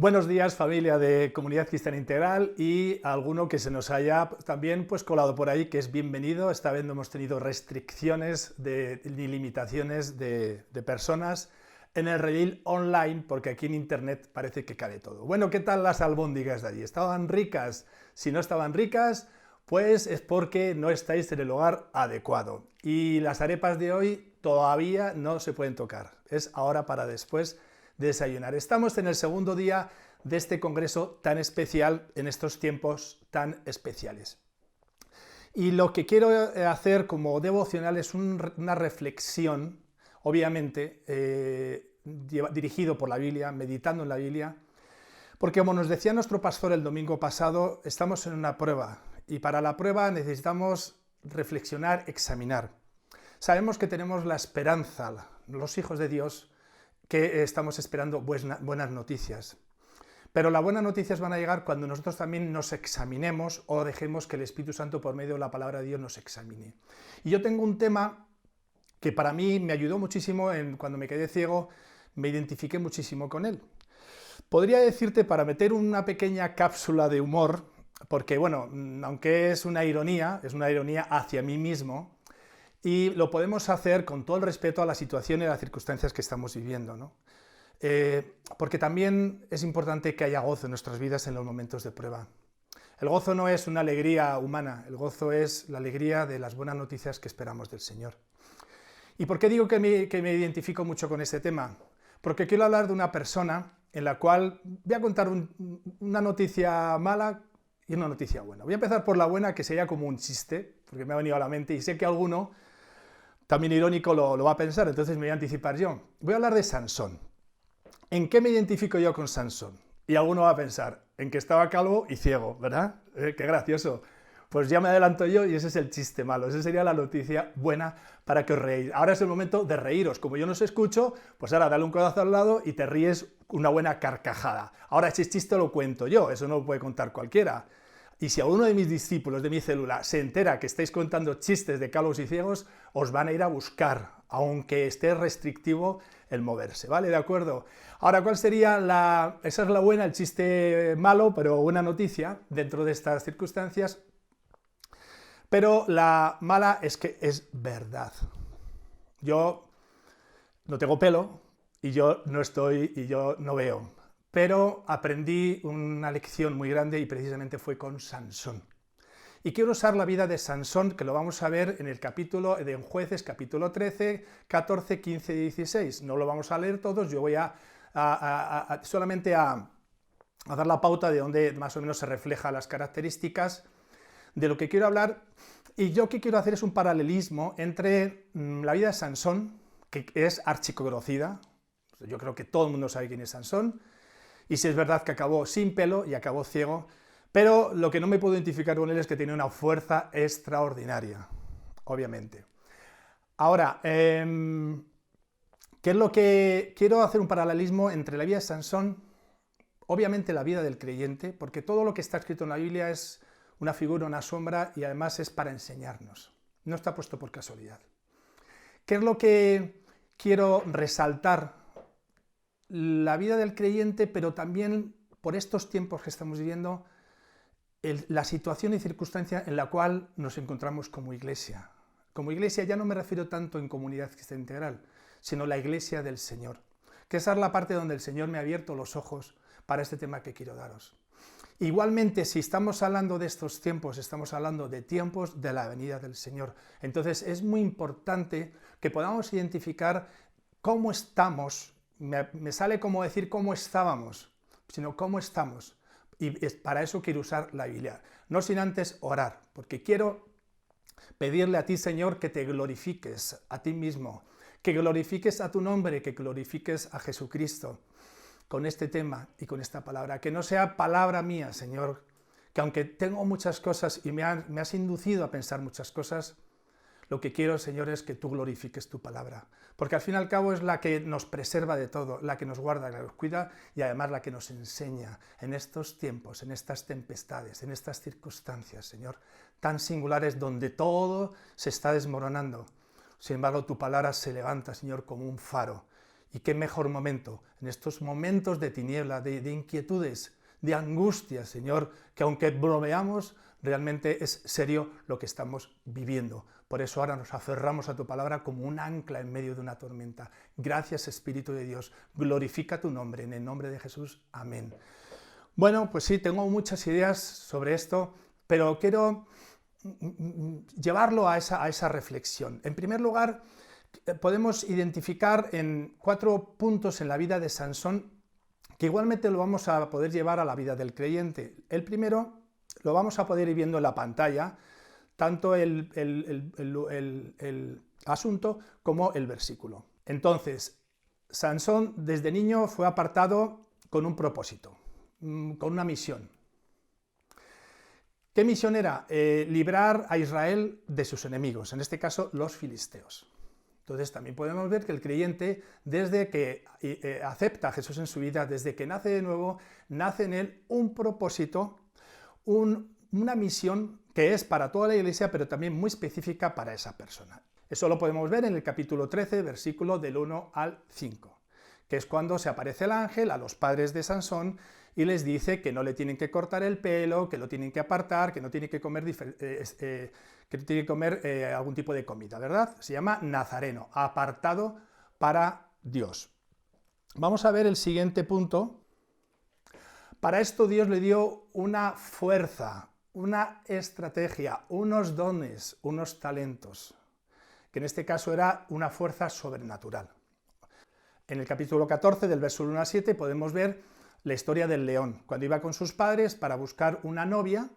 Buenos días, familia de Comunidad Cristiana Integral, y alguno que se nos haya también colado por ahí, que es bienvenido. Esta vez no hemos tenido restricciones ni limitaciones de personas en el redil online, porque aquí en internet parece que cabe todo. Bueno, ¿qué tal las albóndigas de allí? ¿Estaban ricas? Si no estaban ricas, pues es porque no estáis en el lugar adecuado. Y las arepas de hoy todavía no se pueden tocar. Es ahora para después desayunar. Estamos en el segundo día de este congreso tan especial, en estos tiempos tan especiales. Y lo que quiero hacer como devocional es una reflexión, obviamente, dirigido por la Biblia, meditando en la Biblia, porque como nos decía nuestro pastor el domingo pasado, estamos en una prueba, y para la prueba necesitamos reflexionar, examinar. Sabemos que tenemos la esperanza, los hijos de Dios, que estamos esperando buenas noticias. Pero las buenas noticias van a llegar cuando nosotros también nos examinemos o dejemos que el Espíritu Santo, por medio de la palabra de Dios, nos examine. Y yo tengo un tema que para mí me ayudó muchísimo cuando me quedé ciego, me identifiqué muchísimo con él. Podría decirte, para meter una pequeña cápsula de humor, porque bueno, aunque es una ironía hacia mí mismo, y lo podemos hacer con todo el respeto a la situación y a las circunstancias que estamos viviendo, ¿no? Porque también es importante que haya gozo en nuestras vidas en los momentos de prueba. El gozo no es una alegría humana, el gozo es la alegría de las buenas noticias que esperamos del Señor. ¿Y por qué digo que me identifico mucho con este tema? Porque quiero hablar de una persona en la cual voy a contar una noticia mala y una noticia buena. Voy a empezar por la buena, que sería como un chiste, porque me ha venido a la mente y sé que alguno también irónico lo va a pensar, entonces me voy a anticipar yo. Voy a hablar de Sansón. ¿En qué me identifico yo con Sansón? Y alguno va a pensar, en que estaba calvo y ciego, ¿verdad? Qué gracioso. Pues ya me adelanto yo y ese es el chiste malo, esa sería la noticia buena para que os reír. Ahora es el momento de reíros. Como yo no os escucho, pues ahora dale un codazo al lado y te ríes una buena carcajada. Ahora ese chiste lo cuento yo, eso no lo puede contar cualquiera. Y si a uno de mis discípulos de mi célula se entera que estáis contando chistes de calvos y ciegos, os van a ir a buscar, aunque esté restrictivo el moverse, ¿vale? ¿De acuerdo? Ahora, ¿cuál sería esa es la buena, el chiste malo, pero buena noticia dentro de estas circunstancias? Pero la mala es que es verdad. Yo no tengo pelo y yo no veo. Pero aprendí una lección muy grande y precisamente fue con Sansón. Y quiero usar la vida de Sansón, que lo vamos a ver en el capítulo de Jueces, capítulo 13, 14, 15 y 16. No lo vamos a leer todos, yo voy solamente a dar la pauta de donde más o menos se reflejan las características de lo que quiero hablar. Y yo que quiero hacer es un paralelismo entre la vida de Sansón, que es archiconocida. Yo creo que todo el mundo sabe quién es Sansón. Y si es verdad que acabó sin pelo y acabó ciego, pero lo que no me puedo identificar con él es que tiene una fuerza extraordinaria, obviamente. Ahora, ¿qué es lo que quiero hacer un paralelismo entre la vida de Sansón, obviamente la vida del creyente, porque todo lo que está escrito en la Biblia es una figura, una sombra, y además es para enseñarnos. No está puesto por casualidad. ¿Qué es lo que quiero resaltar? La vida del creyente, pero también por estos tiempos que estamos viviendo, la situación y circunstancia en la cual nos encontramos como iglesia. Como iglesia ya no me refiero tanto en Comunidad Cristiana Integral, sino la iglesia del Señor, que esa es la parte donde el Señor me ha abierto los ojos para este tema que quiero daros. Igualmente, si estamos hablando de estos tiempos, estamos hablando de tiempos de la venida del Señor. Entonces es muy importante que podamos identificar cómo estamos. Me sale como decir cómo estábamos, sino cómo estamos. Y para eso quiero usar la Biblia. No sin antes orar, porque quiero pedirle a ti, Señor, que te glorifiques a ti mismo, que glorifiques a tu nombre, que glorifiques a Jesucristo con este tema y con esta palabra. Que no sea palabra mía, Señor, que aunque tengo muchas cosas y me has inducido a pensar muchas cosas, lo que quiero, Señor, es que tú glorifiques tu palabra, porque al fin y al cabo es la que nos preserva de todo, la que nos guarda, la que nos cuida y además la que nos enseña en estos tiempos, en estas tempestades, en estas circunstancias, Señor, tan singulares donde todo se está desmoronando. Sin embargo, tu palabra se levanta, Señor, como un faro Y qué mejor momento, en estos momentos de tiniebla, de inquietudes, de angustia, Señor, que aunque bromeamos, realmente es serio lo que estamos viviendo. Por eso ahora nos aferramos a tu palabra como un ancla en medio de una tormenta. Gracias, Espíritu de Dios. Glorifica tu nombre. En el nombre de Jesús. Amén. Bueno, pues sí, tengo muchas ideas sobre esto, pero quiero llevarlo a esa reflexión. En primer lugar, podemos identificar en 4 puntos en la vida de Sansón que igualmente lo vamos a poder llevar a la vida del creyente. El primero lo vamos a poder ir viendo en la pantalla, tanto el asunto como el versículo. Entonces, Sansón desde niño fue apartado con un propósito, con una misión. ¿Qué misión era? Librar a Israel de sus enemigos, en este caso los filisteos. Entonces también podemos ver que el creyente, desde que acepta a Jesús en su vida, desde que nace de nuevo, nace en él un propósito, una misión que es para toda la iglesia, pero también muy específica para esa persona. Eso lo podemos ver en el capítulo 13, versículo del 1 al 5, que es cuando se aparece el ángel a los padres de Sansón y les dice que no le tienen que cortar el pelo, que lo tienen que apartar, que no tiene que comer algún tipo de comida, ¿verdad? Se llama nazareno, apartado para Dios. Vamos a ver el siguiente punto. Para esto Dios le dio una fuerza, una estrategia, unos dones, unos talentos, que en este caso era una fuerza sobrenatural. En el capítulo 14, del verso 1 al 7, podemos ver la historia del león. Cuando iba con sus padres para buscar una novia,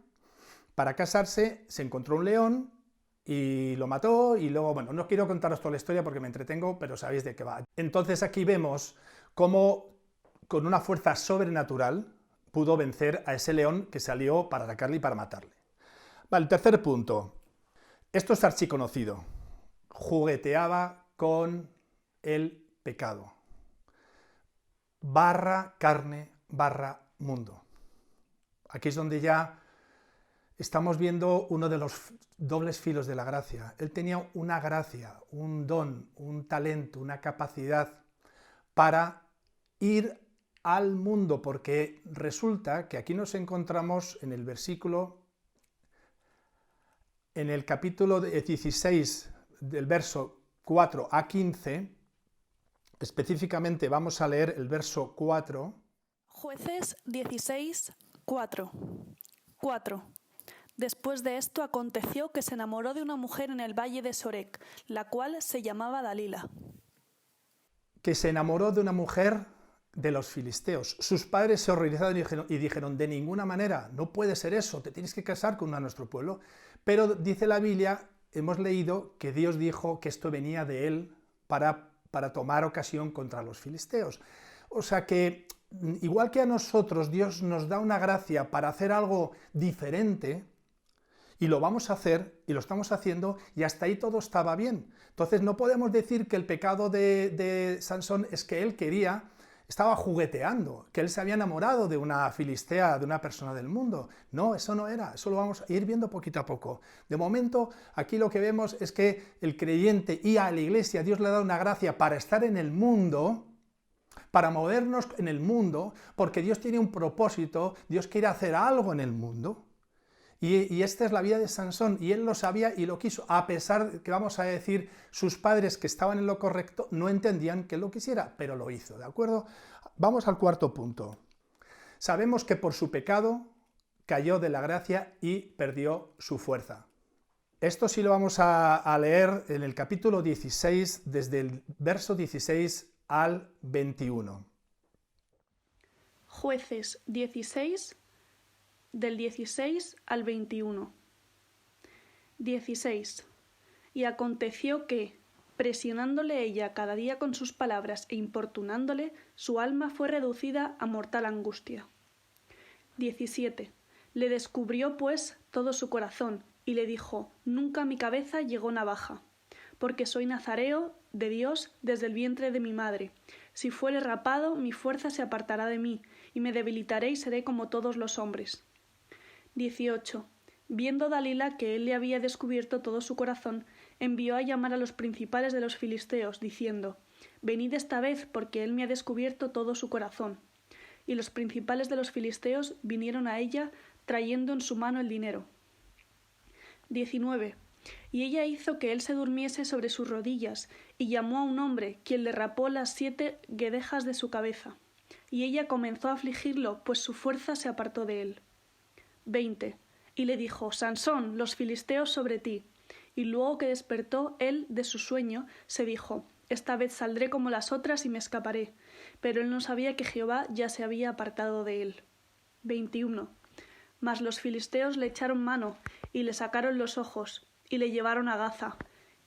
para casarse, se encontró un león y lo mató, y luego, bueno, no quiero contaros toda la historia porque me entretengo, pero sabéis de qué va. Entonces aquí vemos cómo con una fuerza sobrenatural pudo vencer a ese león que salió para atacarle y para matarle. Vale, el tercer punto. Esto es archiconocido. Jugueteaba con el pecado. Barra carne, barra mundo. Aquí es donde ya estamos viendo uno de los dobles filos de la gracia. Él tenía una gracia, un don, un talento, una capacidad para ir al mundo, porque resulta que aquí nos encontramos en el versículo, en el capítulo 16, del verso 4 a 15, específicamente vamos a leer el verso 4. Jueces 16, 4. 4. Después de esto aconteció que se enamoró de una mujer en el valle de Sorek, la cual se llamaba Dalila. Que se enamoró de una mujer de los filisteos. Sus padres se horrorizaron y dijeron, de ninguna manera, no puede ser eso, te tienes que casar con una de nuestro pueblo. Pero dice la Biblia, hemos leído que Dios dijo que esto venía de él para tomar ocasión contra los filisteos. O sea que, igual que a nosotros, Dios nos da una gracia para hacer algo diferente, y lo vamos a hacer, y lo estamos haciendo, y hasta ahí todo estaba bien. Entonces no podemos decir que el pecado de Sansón es que él estaba jugueteando, que él se había enamorado de una filistea, de una persona del mundo. No, eso no era, eso lo vamos a ir viendo poquito a poco. De momento, aquí lo que vemos es que el creyente y a la iglesia Dios le da una gracia para estar en el mundo, para movernos en el mundo, porque Dios tiene un propósito, Dios quiere hacer algo en el mundo. Y esta es la vida de Sansón, y él lo sabía y lo quiso, a pesar de que, vamos a decir, sus padres, que estaban en lo correcto, no entendían que él lo quisiera, pero lo hizo, ¿de acuerdo? Vamos al cuarto punto. Sabemos que por su pecado cayó de la gracia y perdió su fuerza. Esto sí lo vamos a leer en el capítulo 16, desde el verso 16 al 21. Jueces 16, del 16 al 21. 16. Y aconteció que, presionándole ella cada día con sus palabras e importunándole, su alma fue reducida a mortal angustia. 17. Le descubrió, pues, todo su corazón, y le dijo, nunca a mi cabeza llegó navaja, porque soy nazareo de Dios desde el vientre de mi madre. Si fuere rapado, mi fuerza se apartará de mí, y me debilitaré y seré como todos los hombres. 18. Viendo Dalila que él le había descubierto todo su corazón, envió a llamar a los principales de los filisteos, diciendo, venid esta vez, porque él me ha descubierto todo su corazón. Y los principales de los filisteos vinieron a ella, trayendo en su mano el dinero. 19. Y ella hizo que él se durmiese sobre sus rodillas, y llamó a un hombre, quien le rapó las 7 guedejas de su cabeza. Y ella comenzó a afligirlo, pues su fuerza se apartó de él. 20. Y le dijo: Sansón, los filisteos sobre ti. Y luego que despertó él de su sueño, se dijo: esta vez saldré como las otras y me escaparé. Pero él no sabía que Jehová ya se había apartado de él. 21. Mas los filisteos le echaron mano, y le sacaron los ojos, y le llevaron a Gaza,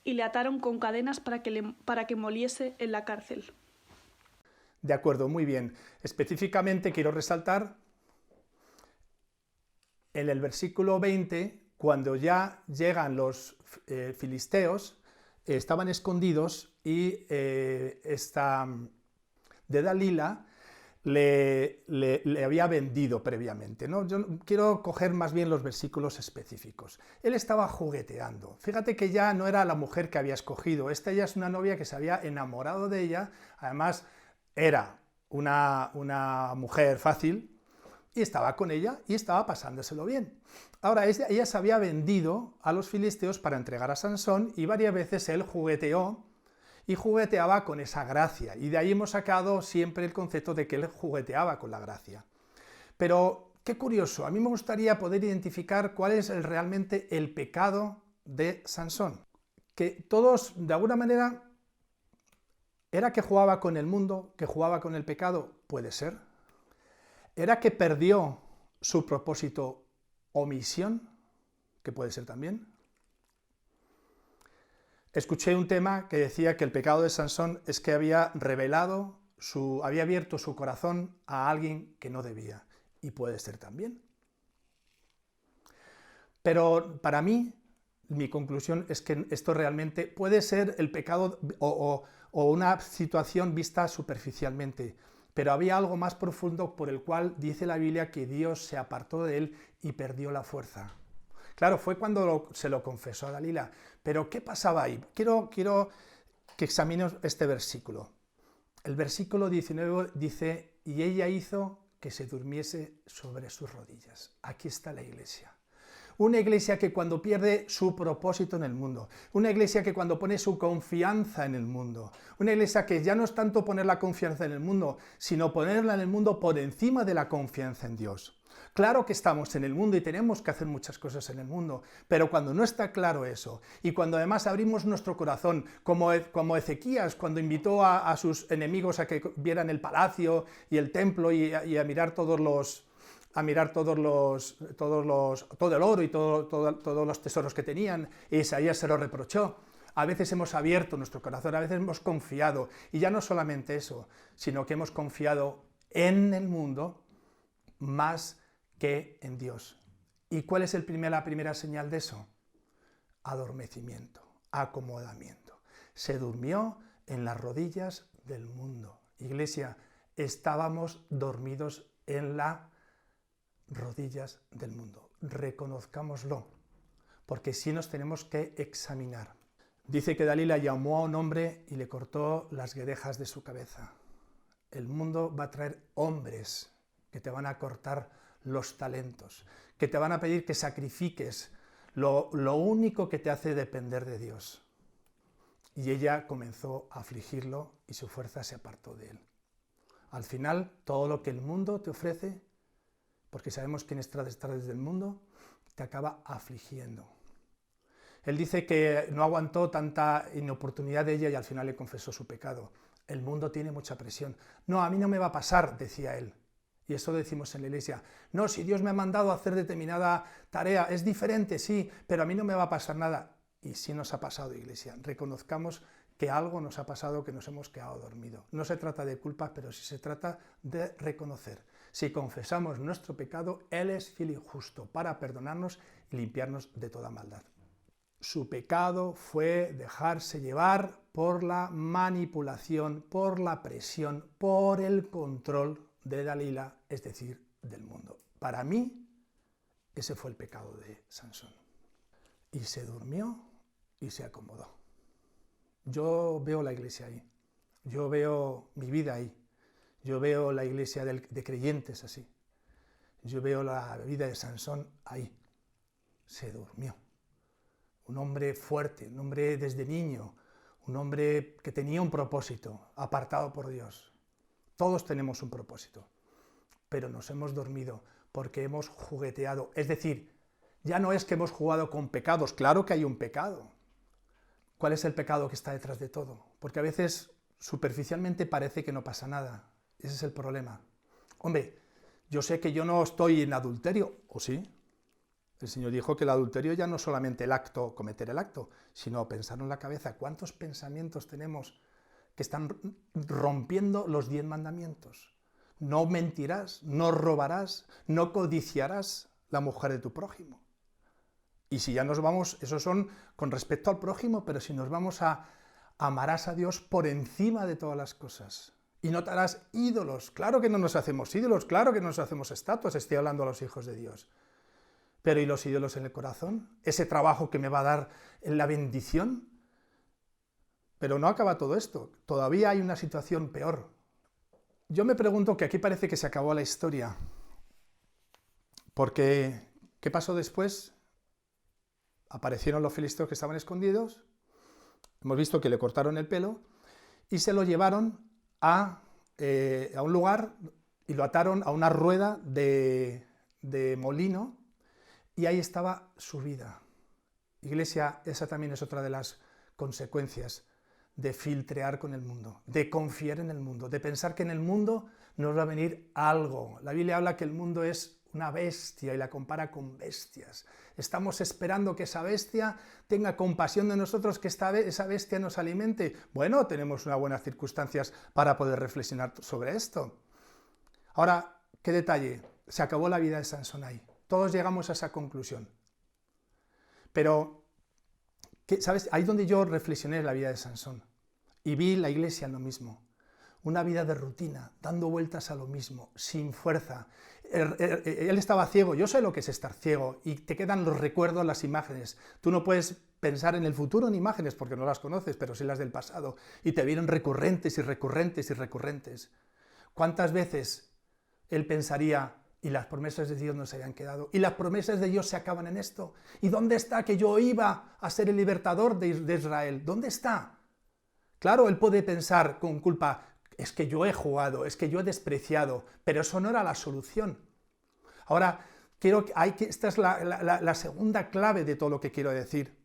y le ataron con cadenas para que moliese en la cárcel. De acuerdo, muy bien. Específicamente quiero resaltar en el versículo 20, cuando ya llegan los filisteos, estaban escondidos y esta de Dalila le había vendido previamente, ¿no? Yo quiero coger más bien los versículos específicos. Él estaba jugueteando. Fíjate que ya no era la mujer que había escogido. Esta ya es una novia que se había enamorado de ella. Además, era una mujer fácil y estaba con ella y estaba pasándoselo bien. Ahora, ella se había vendido a los filisteos para entregar a Sansón y varias veces él jugueteó y jugueteaba con esa gracia. Y de ahí hemos sacado siempre el concepto de que él jugueteaba con la gracia. Pero qué curioso, a mí me gustaría poder identificar cuál es realmente el pecado de Sansón. Que todos, de alguna manera, ¿era que jugaba con el mundo, que jugaba con el pecado? Puede ser. ¿Era que perdió su propósito o misión? Que puede ser también. Escuché un tema que decía que el pecado de Sansón es que había había abierto su corazón a alguien que no debía. Y puede ser también. Pero para mí, mi conclusión es que esto realmente puede ser el pecado o una situación vista superficialmente. Pero había algo más profundo por el cual dice la Biblia que Dios se apartó de él y perdió la fuerza. Claro, fue cuando se lo confesó a Dalila. Pero ¿qué pasaba ahí? Quiero que examinemos este versículo. El versículo 19 dice: y ella hizo que se durmiese sobre sus rodillas. Aquí está la iglesia. Una iglesia que cuando pierde su propósito en el mundo, una iglesia que cuando pone su confianza en el mundo, una iglesia que ya no es tanto poner la confianza en el mundo, sino ponerla en el mundo por encima de la confianza en Dios. Claro que estamos en el mundo y tenemos que hacer muchas cosas en el mundo, pero cuando no está claro eso, y cuando además abrimos nuestro corazón, como Ezequías, cuando invitó a sus enemigos a que vieran el palacio y el templo y a mirar todo el oro y todos los tesoros que tenían, y Isaías se lo reprochó. A veces hemos abierto nuestro corazón, a veces hemos confiado, y ya no solamente eso, sino que hemos confiado en el mundo más que en Dios. ¿Y cuál es la primera señal de eso? Adormecimiento, acomodamiento. Se durmió en las rodillas del mundo. Iglesia, estábamos dormidos en las rodillas del mundo. Reconozcámoslo, porque sí nos tenemos que examinar. Dice que Dalila llamó a un hombre y le cortó las guedejas de su cabeza. El mundo va a traer hombres que te van a cortar los talentos, que te van a pedir que sacrifiques lo único que te hace depender de Dios. Y ella comenzó a afligirlo y su fuerza se apartó de él. Al final, todo lo que el mundo te ofrece, porque sabemos quién está detrás del mundo, te acaba afligiendo. Él dice que no aguantó tanta inoportunidad de ella y al final le confesó su pecado. El mundo tiene mucha presión. No, a mí no me va a pasar, decía él. Y eso decimos en la iglesia. No, si Dios me ha mandado a hacer determinada tarea, es diferente, sí, pero a mí no me va a pasar nada. Y sí nos ha pasado, iglesia. Reconozcamos que algo nos ha pasado, que nos hemos quedado dormidos. No se trata de culpa, pero sí se trata de reconocer. Si confesamos nuestro pecado, Él es fiel y justo para perdonarnos y limpiarnos de toda maldad. Su pecado fue dejarse llevar por la manipulación, por la presión, por el control de Dalila, es decir, del mundo. Para mí, ese fue el pecado de Sansón. Y se durmió y se acomodó. Yo veo la iglesia ahí. Yo veo mi vida ahí. Yo veo la iglesia de creyentes así. Yo veo la vida de Sansón ahí. Se durmió. Un hombre fuerte, un hombre desde niño, un hombre que tenía un propósito, apartado por Dios. Todos tenemos un propósito, pero nos hemos dormido porque hemos jugueteado. Es decir, ya no es que hemos jugado con pecados, claro que hay un pecado. ¿Cuál es el pecado que está detrás de todo? Porque a veces superficialmente parece que no pasa nada. Ese es el problema. Hombre, yo sé que yo no estoy en adulterio, ¿o sí? El Señor dijo que el adulterio ya no es solamente el acto, cometer el acto, sino pensar en la cabeza. ¿Cuántos pensamientos tenemos que están rompiendo los 10 mandamientos? No mentirás, no robarás, no codiciarás la mujer de tu prójimo. Y si ya nos vamos, esos son con respecto al prójimo, pero si nos vamos a amarás a Dios por encima de todas las cosas. Y no te harás ídolos. Claro que no nos hacemos ídolos, claro que no nos hacemos estatuas, estoy hablando a los hijos de Dios. Pero ¿y los ídolos en el corazón? ¿Ese trabajo que me va a dar la bendición? Pero no acaba todo esto, todavía hay una situación peor. Yo me pregunto que aquí parece que se acabó la historia, porque ¿qué pasó después? Aparecieron los filisteos que estaban escondidos, hemos visto que le cortaron el pelo y se lo llevaron a un lugar y lo ataron a una rueda de molino y ahí estaba su vida. Iglesia, esa también es otra de las consecuencias de filtrear con el mundo, de confiar en el mundo, de pensar que en el mundo nos va a venir algo. La Biblia habla que el mundo es una bestia y la compara con bestias. Estamos esperando que esa bestia tenga compasión de nosotros, que esa bestia nos alimente. Bueno, tenemos unas buenas circunstancias para poder reflexionar sobre esto. Ahora, ¿qué detalle? Se acabó la vida de Sansón ahí. Todos llegamos a esa conclusión. Pero, ¿sabes? Ahí es donde yo reflexioné en la vida de Sansón. Y vi la iglesia en lo mismo. Una vida de rutina, dando vueltas a lo mismo, sin fuerza. Él estaba ciego, yo sé lo que es estar ciego, y te quedan los recuerdos, las imágenes. Tú no puedes pensar en el futuro en imágenes porque no las conoces, pero sí las del pasado. Y te vienen recurrentes y recurrentes y recurrentes. ¿Cuántas veces él pensaría, y las promesas de Dios no se habían quedado, y las promesas de Dios se acaban en esto? ¿Y dónde está que yo iba a ser el libertador de Israel? ¿Dónde está? Claro, él puede pensar con culpa, es que yo he jugado, es que yo he despreciado, pero eso no era la solución. Ahora, esta es la segunda clave de todo lo que quiero decir.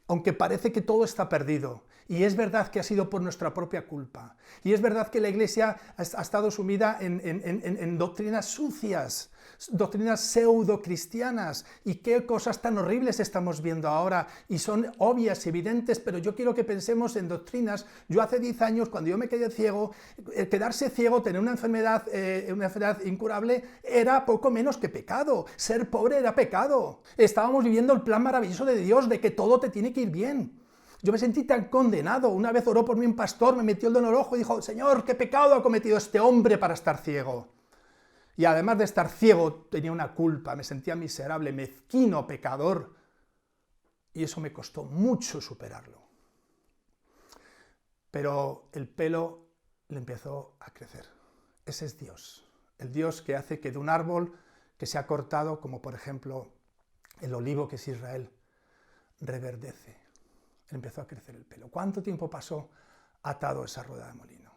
Aunque parece que todo está perdido, y es verdad que ha sido por nuestra propia culpa, y es verdad que la Iglesia ha estado sumida en doctrinas sucias, doctrinas pseudo-cristianas, y qué cosas tan horribles estamos viendo ahora, y son obvias, evidentes, pero yo quiero que pensemos en doctrinas. Yo hace 10 años, cuando yo me quedé ciego, quedarse ciego, tener una enfermedad incurable, era poco menos que pecado. Ser pobre era pecado. Estábamos viviendo el plan maravilloso de Dios, de que todo te tiene que ir bien. Yo me sentí tan condenado. Una vez oró por mí un pastor, me metió el dedo en el ojo y dijo, Señor, ¿qué pecado ha cometido este hombre para estar ciego? Y además de estar ciego, tenía una culpa, me sentía miserable, mezquino, pecador. Y eso me costó mucho superarlo. Pero el pelo le empezó a crecer. Ese es Dios. El Dios que hace que de un árbol que se ha cortado, como por ejemplo el olivo que es Israel, reverdece. Le empezó a crecer el pelo. ¿Cuánto tiempo pasó atado a esa rueda de molino?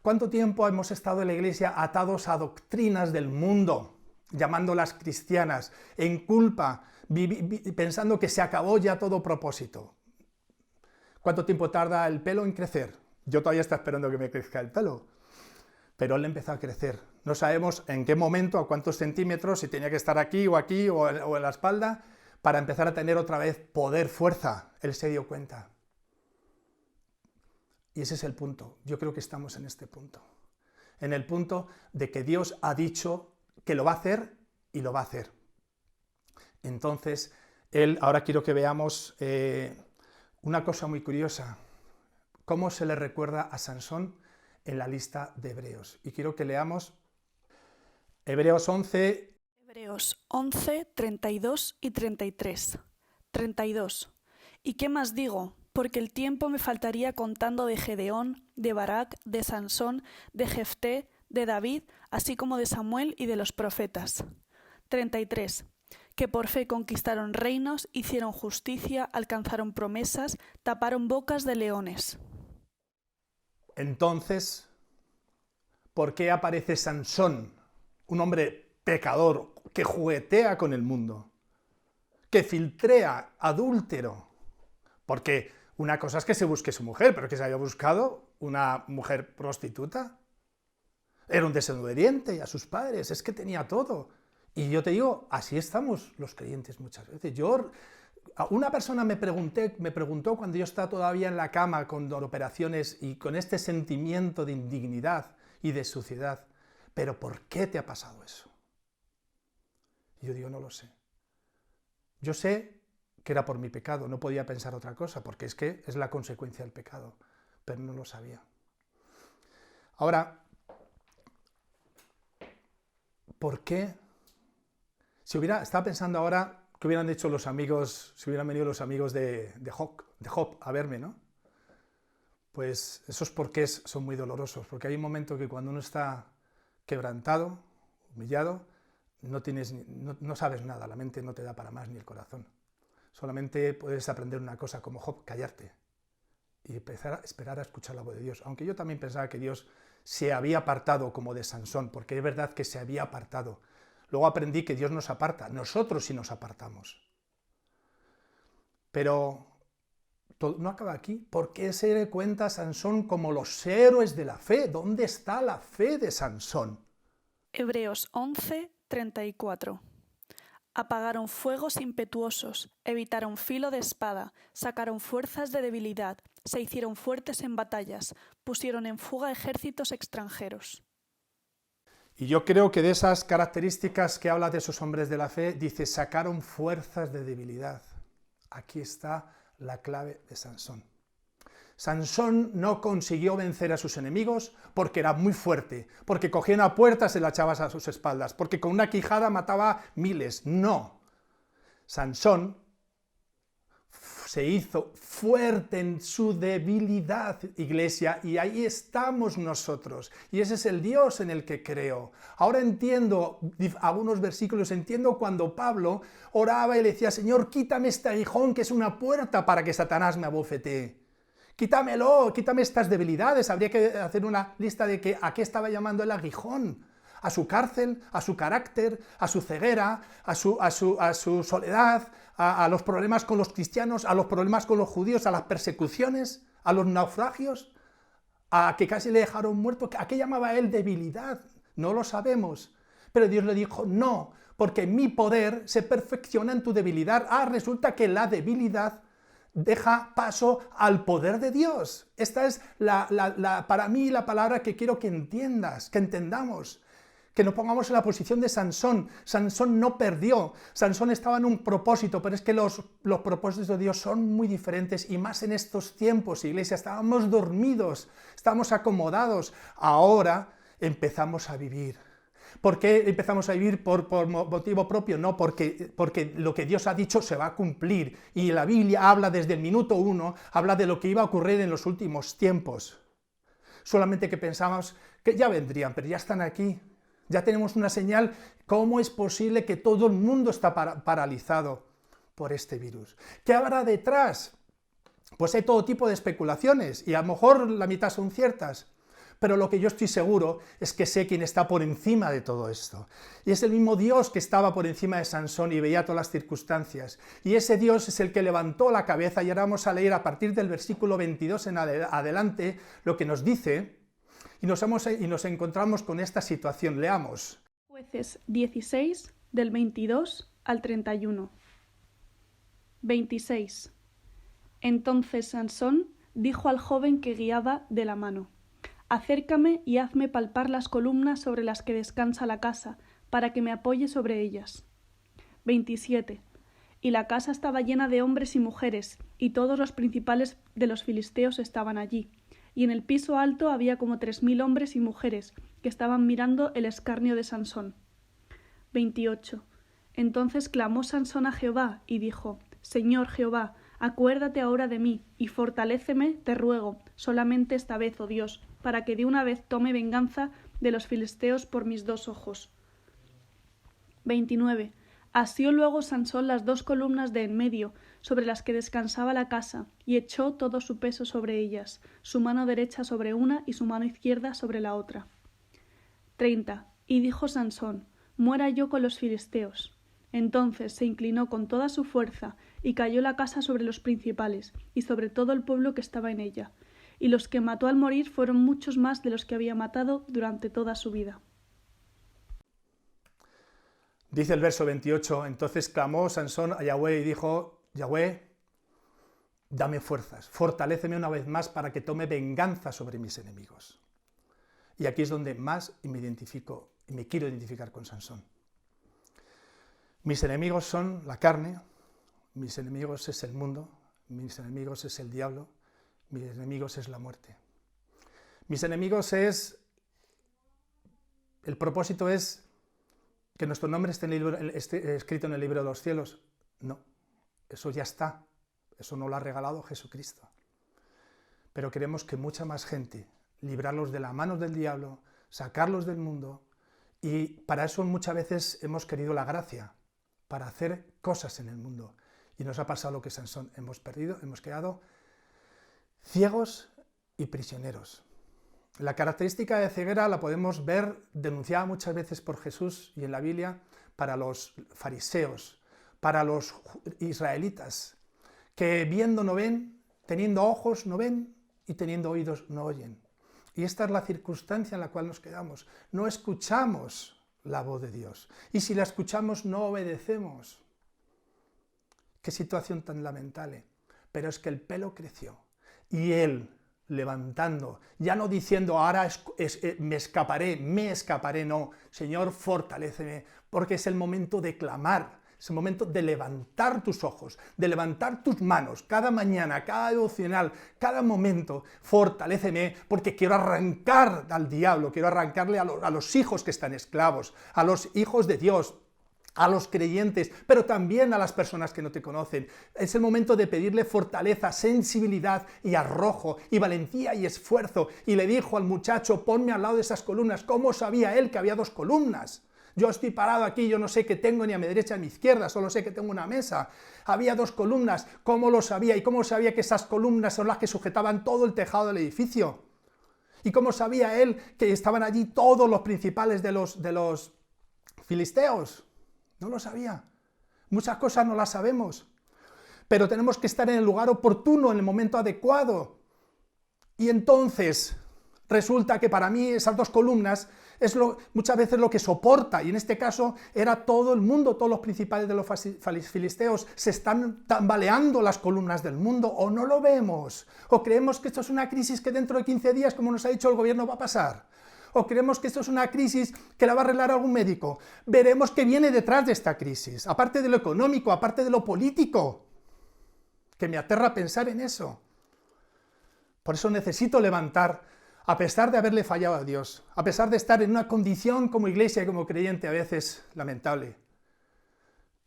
¿Cuánto tiempo hemos estado en la iglesia atados a doctrinas del mundo, llamándolas cristianas, en culpa, pensando que se acabó ya todo propósito? ¿Cuánto tiempo tarda el pelo en crecer? Yo todavía estoy esperando que me crezca el pelo, pero él empezó a crecer. No sabemos en qué momento, a cuántos centímetros, si tenía que estar aquí o en la espalda, para empezar a tener otra vez poder, fuerza. Él se dio cuenta. Y ese es el punto. Yo creo que estamos en este punto. En el punto de que Dios ha dicho que lo va a hacer y lo va a hacer. Entonces, ahora quiero que veamos una cosa muy curiosa. Cómo se le recuerda a Sansón en la lista de Hebreos. Y quiero que leamos Hebreos 11. Hebreos 11, 32 y 33. 32. ¿Y qué más digo? porque el tiempo me faltaría contando de Gedeón, de Barak, de Sansón, de Jefté, de David, así como de Samuel y de los profetas. 33. Que por fe conquistaron reinos, hicieron justicia, alcanzaron promesas, taparon bocas de leones. Entonces, ¿por qué aparece Sansón, un hombre pecador que juguetea con el mundo, que filtrea, adúltero? Porque una cosa es que se busque su mujer, pero que se haya buscado una mujer prostituta. Era un desobediente a sus padres, es que tenía todo. Y yo te digo, así estamos los creyentes muchas veces. Una persona me preguntó cuando yo estaba todavía en la cama con operaciones y con este sentimiento de indignidad y de suciedad, ¿pero por qué te ha pasado eso? Y yo digo, no lo sé. Yo sé que era por mi pecado, no podía pensar otra cosa, porque es que es la consecuencia del pecado, pero no lo sabía. Ahora, ¿por qué? Estaba pensando ahora que hubieran hecho los amigos, si hubieran venido los amigos de Job a verme, ¿no? Pues esos porqués son muy dolorosos, porque hay un momento que cuando uno está quebrantado, humillado, no sabes nada, la mente no te da para más ni el corazón. Solamente puedes aprender una cosa como Job, callarte y empezar a esperar a escuchar la voz de Dios. Aunque yo también pensaba que Dios se había apartado como de Sansón, porque es verdad que se había apartado. Luego aprendí que Dios nos aparta, nosotros sí nos apartamos. Pero no acaba aquí. ¿Por qué se le cuenta a Sansón como los héroes de la fe? ¿Dónde está la fe de Sansón? Hebreos 11, 34. Apagaron fuegos impetuosos, evitaron filo de espada, sacaron fuerzas de debilidad, se hicieron fuertes en batallas, pusieron en fuga ejércitos extranjeros. Y yo creo que de esas características que habla de esos hombres de la fe, dice, sacaron fuerzas de debilidad. Aquí está la clave de Sansón. Sansón no consiguió vencer a sus enemigos porque era muy fuerte, porque cogía una puerta y se la echaba a sus espaldas, porque con una quijada mataba miles. No. Sansón se hizo fuerte en su debilidad, iglesia, y ahí estamos nosotros. Y ese es el Dios en el que creo. Ahora entiendo algunos versículos, entiendo cuando Pablo oraba y le decía, Señor, quítame este aguijón que es una puerta para que Satanás me abofetee. Quítamelo, quítame estas debilidades. Habría que hacer una lista de a qué estaba llamando el aguijón. A su cárcel, a su carácter, a su ceguera, a su soledad, a los problemas con los cristianos, a los problemas con los judíos, a las persecuciones, a los naufragios, a que casi le dejaron muerto. ¿A qué llamaba él debilidad? No lo sabemos. Pero Dios le dijo, no, porque mi poder se perfecciona en tu debilidad. Resulta que la debilidad deja paso al poder de Dios. Esta es para mí la palabra que quiero que entiendas, que entendamos. Que nos pongamos en la posición de Sansón. Sansón no perdió, Sansón estaba en un propósito, pero es que los propósitos de Dios son muy diferentes, y más en estos tiempos, iglesia. Estábamos dormidos, estábamos acomodados, ahora empezamos a vivir. ¿Por qué empezamos a vivir por motivo propio? No, porque lo que Dios ha dicho se va a cumplir, y la Biblia habla desde el minuto 1, habla de lo que iba a ocurrir en los últimos tiempos. Solamente que pensábamos que ya vendrían, pero ya están aquí. Ya tenemos una señal. ¿Cómo es posible que todo el mundo está paralizado por este virus? ¿Qué habrá detrás? Pues hay todo tipo de especulaciones, y a lo mejor la mitad son ciertas, pero lo que yo estoy seguro es que sé quién está por encima de todo esto. Y es el mismo Dios que estaba por encima de Sansón y veía todas las circunstancias. Y ese Dios es el que levantó la cabeza, y ahora vamos a leer a partir del versículo 22 en adelante lo que nos dice. Y nos encontramos con esta situación. Leamos. Jueces 16, del 22 al 31. 26. Entonces Sansón dijo al joven que guiaba de la mano: acércame y hazme palpar las columnas sobre las que descansa la casa, para que me apoye sobre ellas. 27. Y la casa estaba llena de hombres y mujeres, y todos los principales de los filisteos estaban allí. Y en el piso alto había como 3000 hombres y mujeres que estaban mirando el escarnio de Sansón. 28. Entonces clamó Sansón a Jehová y dijo: Señor Jehová, Acuérdate ahora de mí, y fortaléceme, te ruego, solamente esta vez, oh Dios, para que de una vez tome venganza de los filisteos por mis 2 ojos. 29. Asió luego Sansón las 2 columnas de en medio, sobre las que descansaba la casa, y echó todo su peso sobre ellas, su mano derecha sobre una y su mano izquierda sobre la otra. 30. Y dijo Sansón: muera yo con los filisteos. Entonces se inclinó con toda su fuerza, y cayó la casa sobre los principales, y sobre todo el pueblo que estaba en ella. Y los que mató al morir fueron muchos más de los que había matado durante toda su vida. Dice el verso 28, entonces clamó Sansón a Yahweh y dijo: Yahweh, dame fuerzas, fortaléceme una vez más para que tome venganza sobre mis enemigos. Y aquí es donde más me identifico y me quiero identificar con Sansón. Mis enemigos son la carne, mis enemigos es el mundo, mis enemigos es el diablo, mis enemigos es la muerte. Mis enemigos es, el propósito es que nuestro nombre esté escrito en el libro de los cielos. No, eso ya está, eso nos lo ha regalado Jesucristo. Pero queremos que mucha más gente, librarlos de las manos del diablo, sacarlos del mundo, y para eso muchas veces hemos querido la gracia, para hacer cosas en el mundo. Y nos ha pasado lo que Sansón, hemos quedado ciegos y prisioneros. La característica de ceguera la podemos ver denunciada muchas veces por Jesús y en la Biblia para los fariseos, para los israelitas, que viendo no ven, teniendo ojos no ven y teniendo oídos no oyen. Y esta es la circunstancia en la cual nos quedamos. No escuchamos la voz de Dios. Y si la escuchamos, no obedecemos. Qué situación tan lamentable. Pero es que el pelo creció. Y él, levantando, ya no diciendo ahora me escaparé, no. Señor, fortaléceme, porque es el momento de clamar. Es el momento de levantar tus ojos, de levantar tus manos, cada mañana, cada devocional, cada momento, fortaléceme, porque quiero arrancar al diablo, quiero arrancarle a los hijos que están esclavos, a los hijos de Dios, a los creyentes, pero también a las personas que no te conocen. Es el momento de pedirle fortaleza, sensibilidad y arrojo, y valentía y esfuerzo. Y le dijo al muchacho: ponme al lado de esas columnas. ¿Cómo sabía él que había 2 columnas? Yo estoy parado aquí, yo no sé qué tengo ni a mi derecha ni a mi izquierda, solo sé que tengo una mesa. Había 2 columnas, ¿cómo lo sabía? ¿Y cómo sabía que esas columnas son las que sujetaban todo el tejado del edificio? ¿Y cómo sabía él que estaban allí todos los principales de los filisteos? No lo sabía. Muchas cosas no las sabemos, pero tenemos que estar en el lugar oportuno, en el momento adecuado. Y entonces resulta que para mí esas 2 columnas es muchas veces lo que soporta, y en este caso era todo el mundo, todos los principales de los filisteos. Se están tambaleando las columnas del mundo, o no lo vemos, o creemos que esto es una crisis que dentro de 15 días, como nos ha dicho el gobierno, va a pasar, o creemos que esto es una crisis que la va a arreglar algún médico. Veremos qué viene detrás de esta crisis, aparte de lo económico, aparte de lo político, que me aterra pensar en eso. Por eso necesito levantar, a pesar de haberle fallado a Dios, a pesar de estar en una condición como iglesia y como creyente a veces lamentable.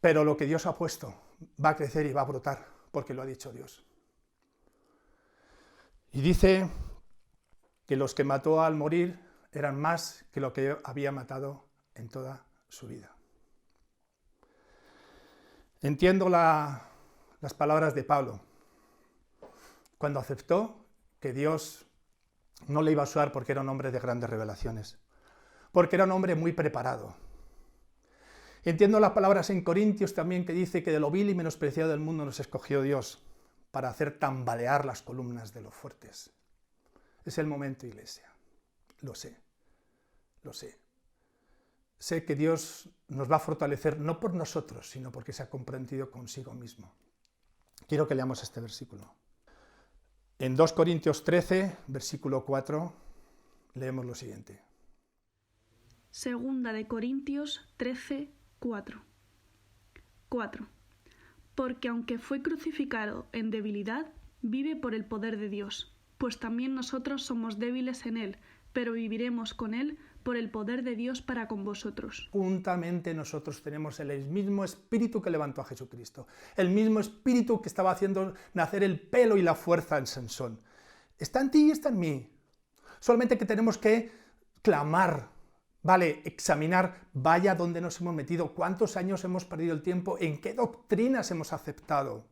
Pero lo que Dios ha puesto va a crecer y va a brotar, porque lo ha dicho Dios. Y dice que los que mató al morir eran más que lo que había matado en toda su vida. Entiendo las palabras de Pablo, cuando aceptó que Dios no le iba a usar porque era un hombre de grandes revelaciones, porque era un hombre muy preparado. Entiendo las palabras en Corintios también, que dice que de lo vil y menospreciado del mundo nos escogió Dios para hacer tambalear las columnas de los fuertes. Es el momento, iglesia. Lo sé. Sé que Dios nos va a fortalecer no por nosotros, sino porque se ha comprometido consigo mismo. Quiero que leamos este versículo. En 2 Corintios 13, versículo 4, leemos lo siguiente. Segunda de Corintios 13, 4. 4. Porque aunque fue crucificado en debilidad, vive por el poder de Dios, pues también nosotros somos débiles en él, pero viviremos con él por el poder de Dios para con vosotros. Juntamente nosotros tenemos el mismo espíritu que levantó a Jesucristo, el mismo espíritu que estaba haciendo nacer el pelo y la fuerza en Sansón. Está en ti y está en mí. Solamente que tenemos que clamar, ¿vale? Examinar, vaya donde nos hemos metido, cuántos años hemos perdido el tiempo, en qué doctrinas hemos aceptado.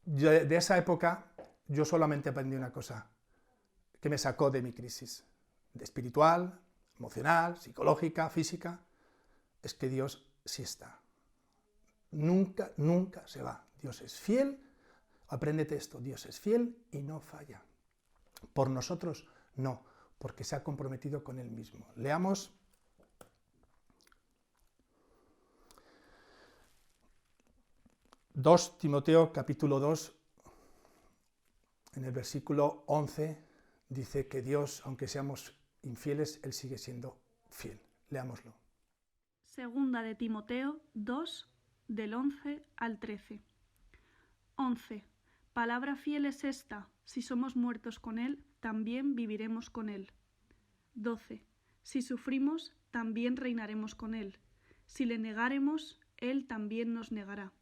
De esa época yo solamente aprendí una cosa, que me sacó de mi crisis espiritual, emocional, psicológica, física, es que Dios sí está. Nunca, nunca se va. Dios es fiel, apréndete esto, Dios es fiel y no falla. Por nosotros no, porque se ha comprometido con Él mismo. Leamos 2 Timoteo capítulo 2, en el versículo 11, dice que Dios, aunque seamos infieles, Él sigue siendo fiel. Leámoslo. Segunda de Timoteo 2, del 11 al 13. 11. Palabra fiel es esta: si somos muertos con Él, también viviremos con Él. 12. Si sufrimos, también reinaremos con Él. Si le negáremos, Él también nos negará.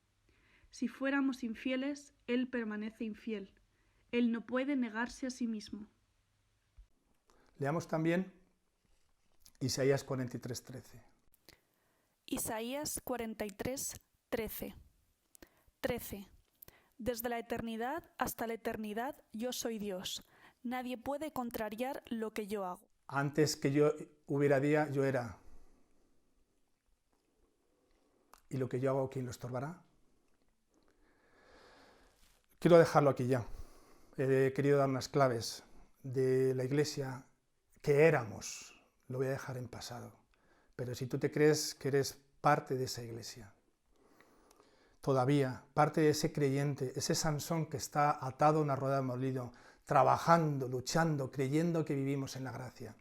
Si fuéramos infieles, Él permanece infiel. Él no puede negarse a sí mismo. Leamos también Isaías 43:13. Isaías 43:13. 13. Desde la eternidad hasta la eternidad yo soy Dios. Nadie puede contrariar lo que yo hago. Antes que yo hubiera día, yo era. ¿Y lo que yo hago, quién lo estorbará? Quiero dejarlo aquí ya. He querido dar unas claves de la iglesia que éramos. Lo voy a dejar en pasado. Pero si tú te crees que eres parte de esa iglesia, todavía parte de ese creyente, ese Sansón que está atado a una rueda de molino, trabajando, luchando, creyendo que vivimos en la gracia,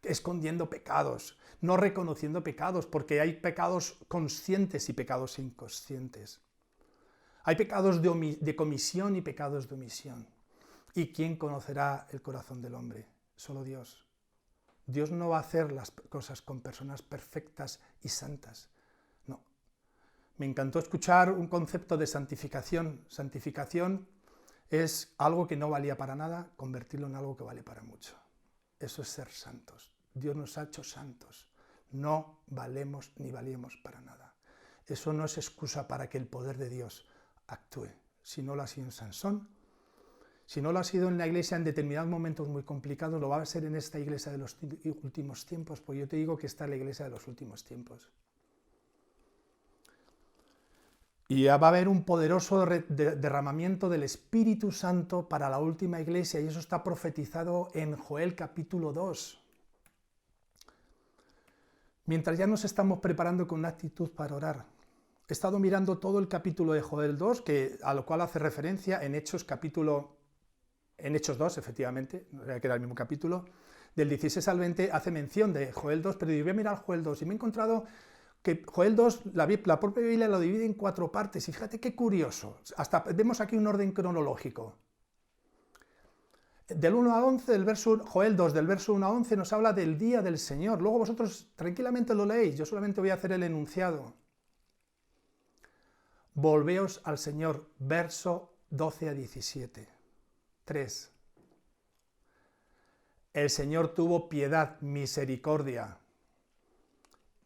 escondiendo pecados, no reconociendo pecados, porque hay pecados conscientes y pecados inconscientes. Hay pecados de comisión y pecados de omisión. ¿Y quién conocerá el corazón del hombre? Solo Dios. Dios no va a hacer las cosas con personas perfectas y santas. No. Me encantó escuchar un concepto de santificación. Santificación es algo que no valía para nada, convertirlo en algo que vale para mucho. Eso es ser santos. Dios nos ha hecho santos. No valemos ni valíamos para nada. Eso no es excusa para que el poder de Dios actúe. Si no lo ha sido en Sansón, si no lo ha sido en la iglesia en determinados momentos muy complicados, lo va a ser en esta iglesia de los últimos tiempos, pues yo te digo que esta es la iglesia de los últimos tiempos. Y va a haber un poderoso derramamiento del Espíritu Santo para la última iglesia, y eso está profetizado en Joel capítulo 2. Mientras ya nos estamos preparando con una actitud para orar, he estado mirando todo el capítulo de Joel 2, a lo cual hace referencia en Hechos 2, efectivamente, que era el mismo capítulo, del 16 al 20, hace mención de Joel 2, pero yo voy a mirar Joel 2 y me he encontrado que Joel 2, la propia Biblia lo divide en 4 partes, y fíjate qué curioso, hasta vemos aquí un orden cronológico. Del 1 a 11, Joel 2, del verso 1 a 11, nos habla del día del Señor. Luego vosotros tranquilamente lo leéis, yo solamente voy a hacer el enunciado. Volveos al Señor, verso 12 a 17. 3. El Señor tuvo piedad, misericordia,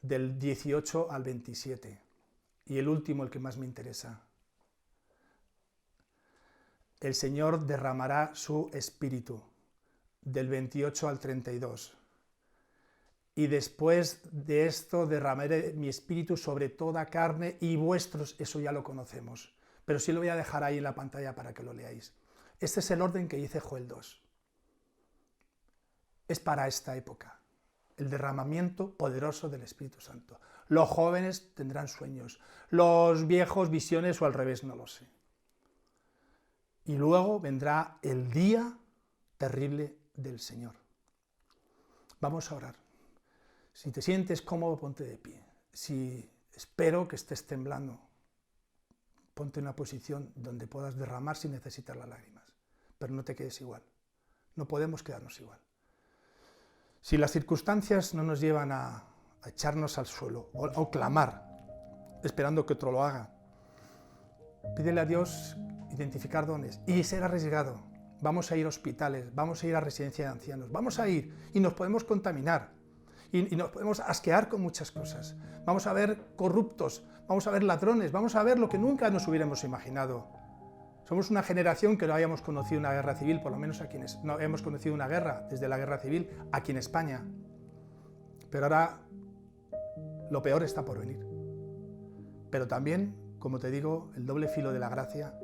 del 18 al 27. Y el último, el que más me interesa. El Señor derramará su espíritu, del 28 al 32. Y después de esto derramaré mi espíritu sobre toda carne y vuestros, eso ya lo conocemos. Pero sí lo voy a dejar ahí en la pantalla para que lo leáis. Este es el orden que dice Joel 2. Es para esta época, el derramamiento poderoso del Espíritu Santo. Los jóvenes tendrán sueños, los viejos visiones o al revés, no lo sé. Y luego vendrá el día terrible del Señor. Vamos a orar. Si te sientes cómodo, ponte de pie. Si espero que estés temblando, ponte en una posición donde puedas derramar sin necesitar las lágrimas. Pero no te quedes igual. No podemos quedarnos igual. Si las circunstancias no nos llevan a echarnos al suelo o clamar, esperando que otro lo haga, pídele a Dios identificar dones y ser arriesgado. Vamos a ir a hospitales, vamos a ir a residencia de ancianos, vamos a ir y nos podemos contaminar y nos podemos asquear con muchas cosas. Vamos a ver corruptos, vamos a ver ladrones, vamos a ver lo que nunca nos hubiéramos imaginado. Somos una generación que no habíamos conocido una guerra civil, por lo menos aquí no habíamos conocido una guerra desde la guerra civil aquí en España. Pero ahora lo peor está por venir. Pero también, como te digo, el doble filo de la gracia,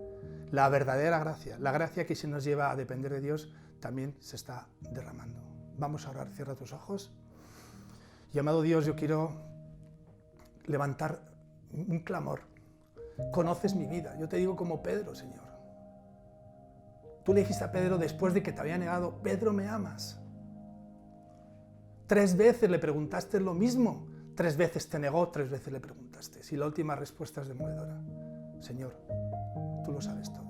la verdadera gracia, la gracia que se nos lleva a depender de Dios, también se está derramando. Vamos a orar, cierra tus ojos. Y amado Dios, yo quiero levantar un clamor. Conoces mi vida, yo te digo como Pedro, Señor. Tú le dijiste a Pedro después de que te había negado, Pedro, ¿me amas? 3 veces le preguntaste lo mismo, 3 veces te negó, 3 veces le preguntaste. Y la última respuesta es demoledora. Señor, tú lo sabes todo.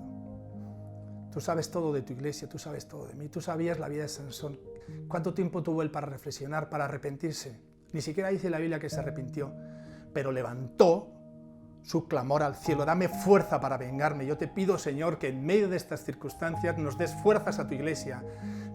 Tú sabes todo de tu iglesia, tú sabes todo de mí. Tú sabías la vida de Sansón. ¿Cuánto tiempo tuvo él para reflexionar, para arrepentirse? Ni siquiera dice la Biblia que se arrepintió, pero levantó su clamor al cielo. Dame fuerza para vengarme. Yo te pido, Señor, que en medio de estas circunstancias nos des fuerzas a tu iglesia,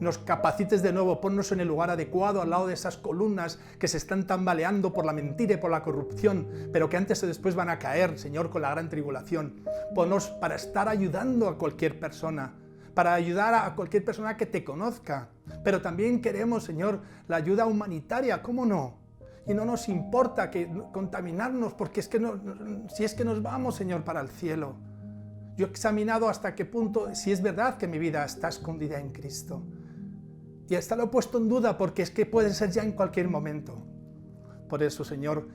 nos capacites de nuevo, ponnos en el lugar adecuado al lado de esas columnas que se están tambaleando por la mentira y por la corrupción, pero que antes o después van a caer, Señor, con la gran tribulación. Ponnos para estar ayudando a cualquier persona, para ayudar a cualquier persona que te conozca, pero también queremos, Señor, la ayuda humanitaria, ¿cómo no? Y no nos importa contaminarnos, porque si es que nos vamos, Señor, para el cielo. Yo he examinado hasta qué punto, si es verdad que mi vida está escondida en Cristo. Y hasta lo he puesto en duda, porque es que puede ser ya en cualquier momento. Por eso, Señor,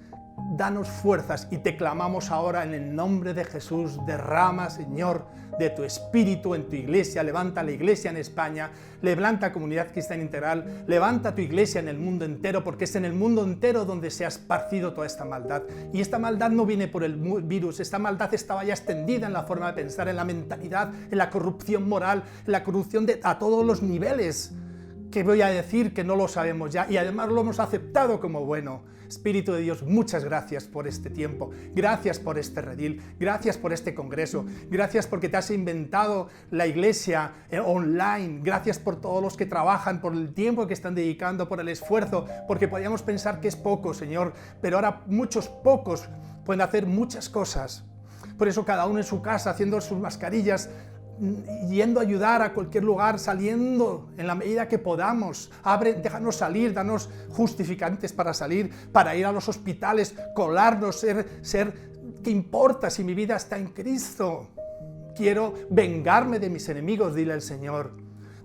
danos fuerzas y te clamamos ahora en el nombre de Jesús. Derrama, Señor, de tu Espíritu en tu iglesia. Levanta la iglesia en España, levanta Comunidad Cristiana Integral, levanta tu iglesia en el mundo entero, porque es en el mundo entero donde se ha esparcido toda esta maldad. Y esta maldad no viene por el virus, esta maldad estaba ya extendida en la forma de pensar, en la mentalidad, en la corrupción moral, en la corrupción a todos los niveles. Que voy a decir que no lo sabemos ya y además lo hemos aceptado como bueno. Espíritu de Dios, muchas gracias por este tiempo, gracias por este redil, gracias por este congreso, gracias porque te has inventado la iglesia online, gracias por todos los que trabajan, por el tiempo que están dedicando, por el esfuerzo, porque podíamos pensar que es poco, Señor, pero ahora muchos pocos pueden hacer muchas cosas. Por eso cada uno en su casa haciendo sus mascarillas, yendo a ayudar a cualquier lugar, saliendo en la medida que podamos. Déjanos salir, danos justificantes para salir, para ir a los hospitales, colarnos, ¿qué importa si mi vida está en Cristo? Quiero vengarme de mis enemigos, dile al Señor,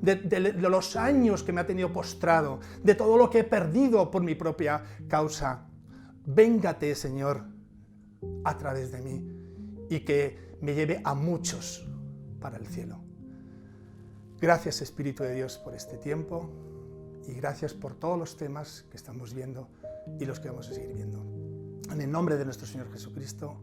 de los años que me ha tenido postrado, de todo lo que he perdido por mi propia causa. Véngate, Señor, a través de mí y que me lleve a muchos para el cielo. Gracias, Espíritu de Dios, por este tiempo y gracias por todos los temas que estamos viendo y los que vamos a seguir viendo. En el nombre de nuestro Señor Jesucristo.